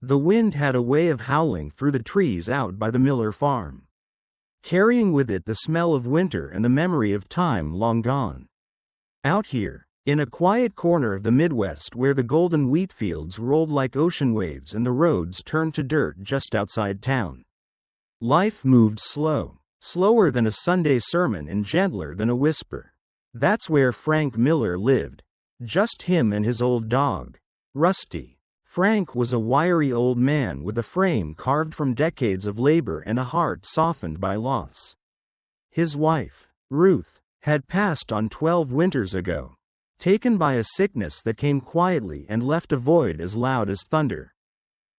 The wind had a way of howling through the trees out by the Miller farm, carrying with it the smell of winter and the memory of time long gone. Out here, in a quiet corner of the Midwest where the golden wheat fields rolled like ocean waves and the roads turned to dirt just outside town, life moved slow, slower than a Sunday sermon and gentler than a whisper. That's where Frank Miller lived, just him and his old dog, Rusty. Frank was a wiry old man with a frame carved from decades of labor and a heart softened by loss. His wife, Ruth, had passed on 12 winters ago, taken by a sickness that came quietly and left a void as loud as thunder.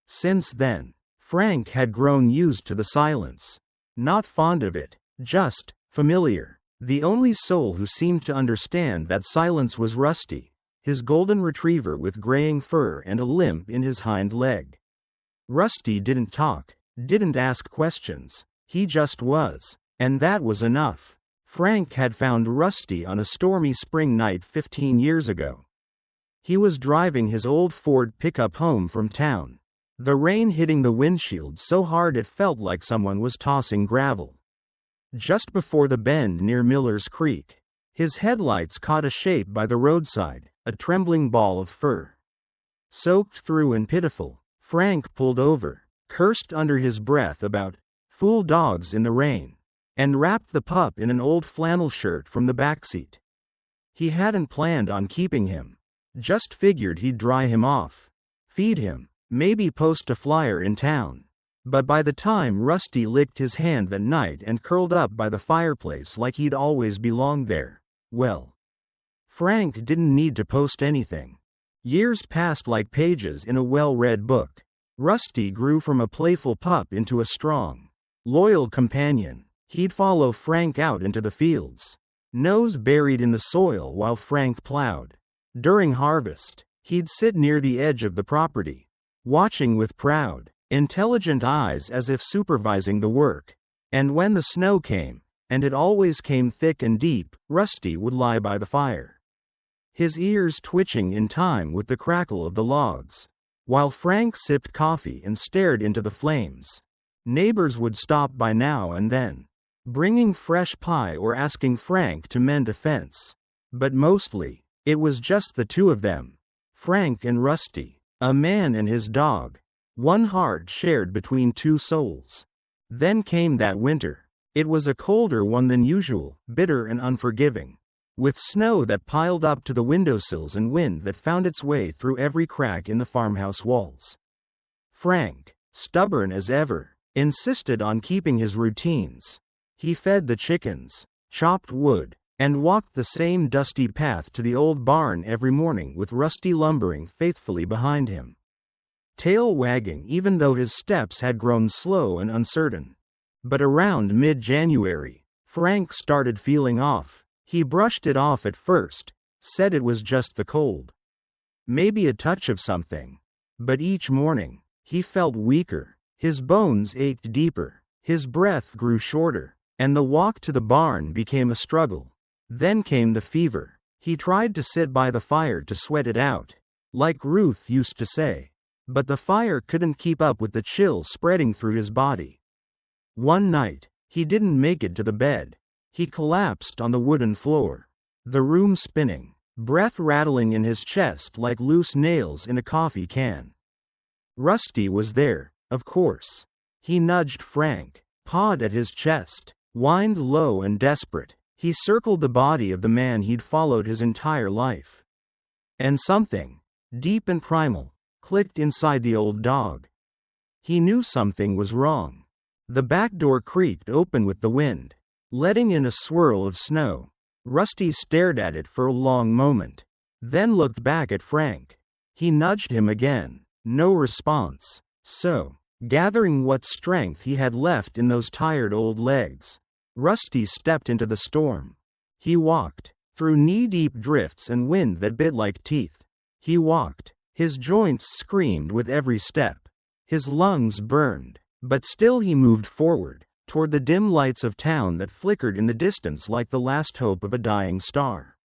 Since then, Frank had grown used to the silence. Not fond of it, just familiar. The only soul who seemed to understand that silence was Rusty, his golden retriever with graying fur and a limp in his hind leg. Rusty didn't talk, didn't ask questions, he just was, and that was enough. Frank had found Rusty on a stormy spring night 15 years ago. He was driving his old Ford pickup home from town, the rain hitting the windshield so hard it felt like someone was tossing gravel. Just before the bend near Miller's Creek, his headlights caught a shape by the roadside, a trembling ball of fur. Soaked through and pitiful, Frank pulled over, cursed under his breath about fool dogs in the rain, and wrapped the pup in an old flannel shirt from the backseat. He hadn't planned on keeping him, just figured he'd dry him off, feed him, maybe post a flyer in town. But by the time Rusty licked his hand that night and curled up by the fireplace like he'd always belonged there, well, Frank didn't need to post anything. Years passed like pages in a well-read book. Rusty grew from a playful pup into a strong, loyal companion. He'd follow Frank out into the fields, nose buried in the soil while Frank plowed. During harvest, he'd sit near the edge of the property, watching with proud, intelligent eyes as if supervising the work. And when the snow came, and it always came thick and deep, Rusty would lie by the fire, his ears twitching in time with the crackle of the logs, while Frank sipped coffee and stared into the flames. Neighbors would stop by now and then, bringing fresh pie or asking Frank to mend a fence. But mostly, it was just the two of them, Frank and Rusty, a man and his dog, one heart shared between two souls. Then came that winter. It was a colder one than usual, bitter and unforgiving, with snow that piled up to the windowsills and wind that found its way through every crack in the farmhouse walls. Frank, stubborn as ever, insisted on keeping his routines. He fed the chickens, chopped wood, and walked the same dusty path to the old barn every morning with Rusty lumbering faithfully behind him, tail wagging even though his steps had grown slow and uncertain. But around mid-January, Frank started feeling off. He brushed it off at first, said it was just the cold, maybe a touch of something. But each morning, he felt weaker, his bones ached deeper, his breath grew shorter, and the walk to the barn became a struggle. Then came the fever. He tried to sit by the fire to sweat it out, like Ruth used to say, but the fire couldn't keep up with the chill spreading through his body. One night, he didn't make it to the bed. He collapsed on the wooden floor, the room spinning, breath rattling in his chest like loose nails in a coffee can. Rusty was there, of course. He nudged Frank, pawed at his chest, whined low and desperate. He circled the body of the man he'd followed his entire life. And something, deep and primal, clicked inside the old dog. He knew something was wrong. The back door creaked open with the wind, letting in a swirl of snow. Rusty stared at it for a long moment, then looked back at Frank. He nudged him again, no response. So, gathering what strength he had left in those tired old legs, Rusty stepped into the storm. He walked, through knee-deep drifts and wind that bit like teeth. He walked, his joints screamed with every step, his lungs burned. But still he moved forward, toward the dim lights of town that flickered in the distance like the last hope of a dying star.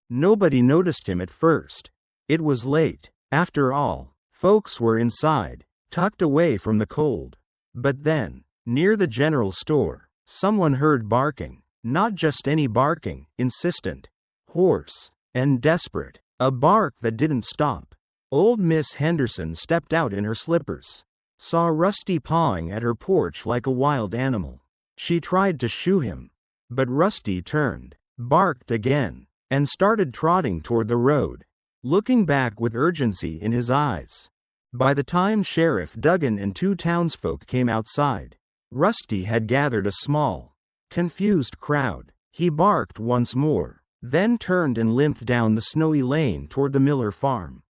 Nobody noticed him at first. It was late. After all, folks were inside, tucked away from the cold. But then, near the general store, someone heard barking. Not just any barking, insistent, hoarse, and desperate. A bark that didn't stop. Old Miss Henderson stepped out in her slippers, saw Rusty pawing at her porch like a wild animal. She tried to shoo him, but Rusty turned, barked again, and started trotting toward the road, looking back with urgency in his eyes. By the time Sheriff Duggan and 2 townsfolk came outside, Rusty had gathered a small, confused crowd. He barked once more, then turned and limped down the snowy lane toward the Miller farm.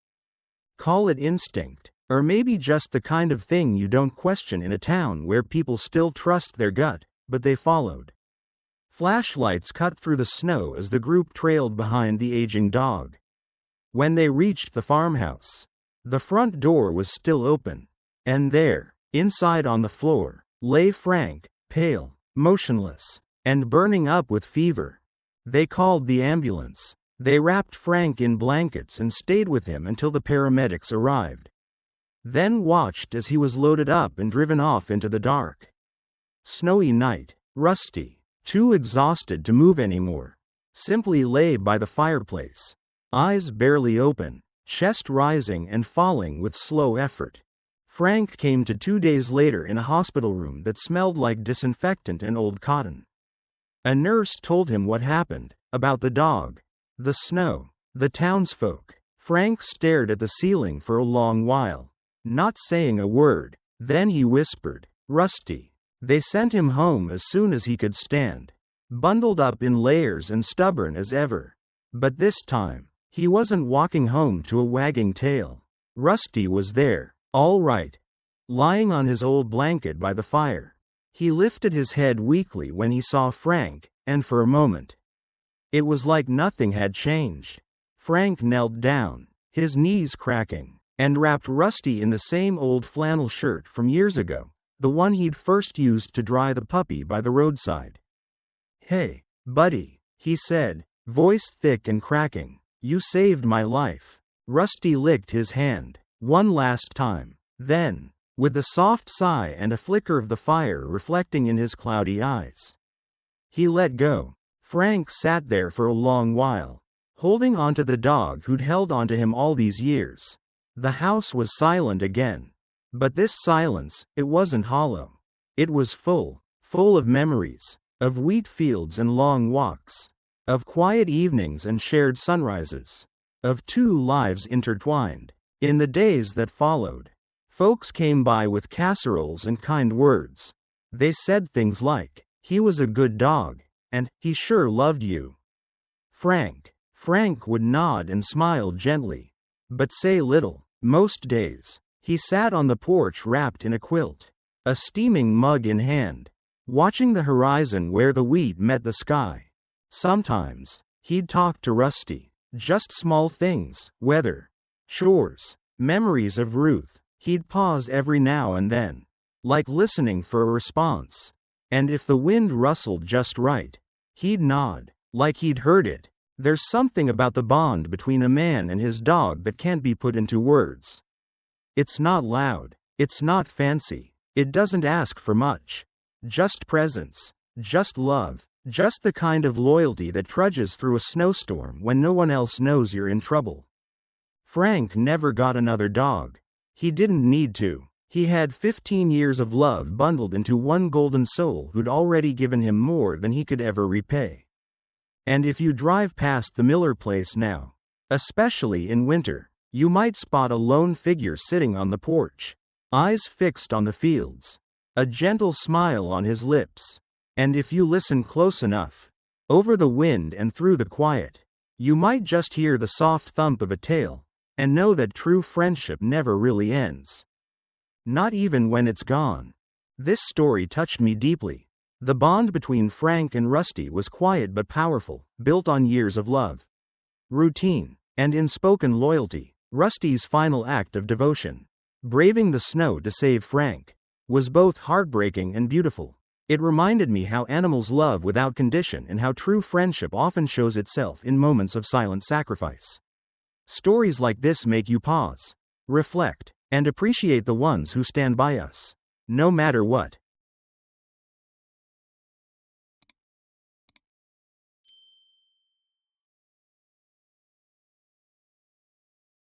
Call it instinct, or maybe just the kind of thing you don't question in a town where people still trust their gut, but they followed. Flashlights cut through the snow as the group trailed behind the aging dog. When they reached the farmhouse, the front door was still open, and there, inside on the floor, lay Frank, pale, motionless, and burning up with fever. They called the ambulance. They wrapped Frank in blankets and stayed with him until the paramedics arrived. Then watched as he was loaded up and driven off into the dark. Snowy night. Rusty, too exhausted to move anymore, simply lay by the fireplace, eyes barely open, chest rising and falling with slow effort. Frank came to 2 days later in a hospital room that smelled like disinfectant and old cotton. A nurse told him what happened, about the dog, the snow, the townsfolk. Frank stared at the ceiling for a long while, not saying a word. Then he whispered, "Rusty." They sent him home as soon as he could stand, bundled up in layers and stubborn as ever. But this time, he wasn't walking home to a wagging tail. Rusty was there, all right, lying on his old blanket by the fire. He lifted his head weakly when he saw Frank, and for a moment, it was like nothing had changed. Frank knelt down, his knees cracking, and wrapped Rusty in the same old flannel shirt from years ago, the one he'd first used to dry the puppy by the roadside. "Hey, buddy," he said, voice thick and cracking. "You saved my life." Rusty licked his hand, one last time. Then, with a soft sigh and a flicker of the fire reflecting in his cloudy eyes, he let go. Frank sat there for a long while, holding onto the dog who'd held onto him all these years. The house was silent again. But this silence, it wasn't hollow. It was full of memories, of wheat fields and long walks, of quiet evenings and shared sunrises, of 2 lives intertwined. In the days that followed, folks came by with casseroles and kind words. They said things like, "He was a good dog," and "He sure loved you." Frank would nod and smile gently, but say little. Most days, he sat on the porch wrapped in a quilt, a steaming mug in hand, watching the horizon where the wheat met the sky. Sometimes, he'd talk to Rusty, just small things, weather, chores, memories of Ruth. He'd pause every now and then, like listening for a response. And if the wind rustled just right, he'd nod, like he'd heard it. There's something about the bond between a man and his dog that can't be put into words. It's not loud, it's not fancy, it doesn't ask for much. Just presence, just love, just the kind of loyalty that trudges through a snowstorm when no one else knows you're in trouble. Frank never got another dog. He didn't need to. He had 15 years of love bundled into one golden soul who'd already given him more than he could ever repay. And if you drive past the Miller place now, especially in winter, you might spot a lone figure sitting on the porch, eyes fixed on the fields, a gentle smile on his lips. And if you listen close enough, over the wind and through the quiet, you might just hear the soft thump of a tail, and know that true friendship never really ends. Not even when it's gone. This story touched me deeply. The bond between Frank and Rusty was quiet but powerful, built on years of love, routine, and unspoken loyalty. Rusty's final act of devotion, braving the snow to save Frank, was both heartbreaking and beautiful. It reminded me how animals love without condition and how true friendship often shows itself in moments of silent sacrifice. Stories like this make you pause, reflect, And appreciate the ones who stand by us. No matter what.